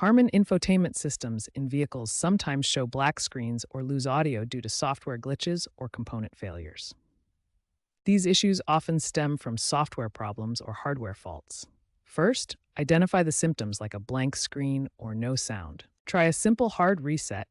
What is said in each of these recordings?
Harman Infotainment systems in vehicles sometimes show black screens or lose audio due to software glitches or component failures. These issues often stem from software problems or hardware faults. First, identify the symptoms like a blank screen or no sound. Try a simple hard reset.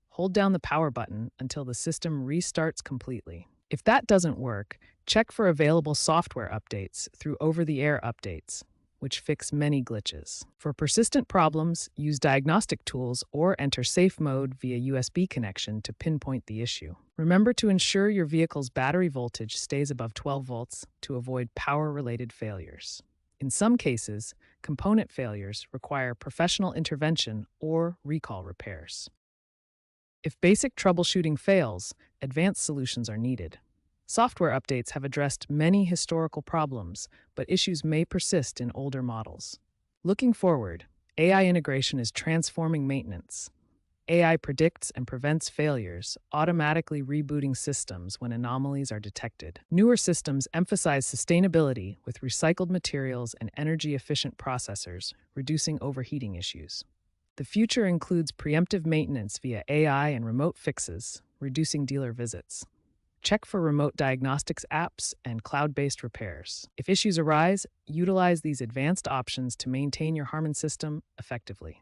Hold down the power button until the system restarts completely. If that doesn't work, check for available software updates through over-the-air updates, which fix many glitches. For persistent problems, use diagnostic tools or enter safe mode via USB connection to pinpoint the issue. Remember to ensure your vehicle's battery voltage stays above 12 volts to avoid power-related failures. In some cases, component failures require professional intervention or recall repairs. If basic troubleshooting fails, advanced solutions are needed. Software updates have addressed many historical problems, but issues may persist in older models. Looking forward, AI integration is transforming maintenance. AI predicts and prevents failures, automatically rebooting systems when anomalies are detected. Newer systems emphasize sustainability with recycled materials and energy-efficient processors, reducing overheating issues. The future includes preemptive maintenance via AI and remote fixes, reducing dealer visits. Check for remote diagnostics apps and cloud-based repairs. If issues arise, utilize these advanced options to maintain your Harman system effectively.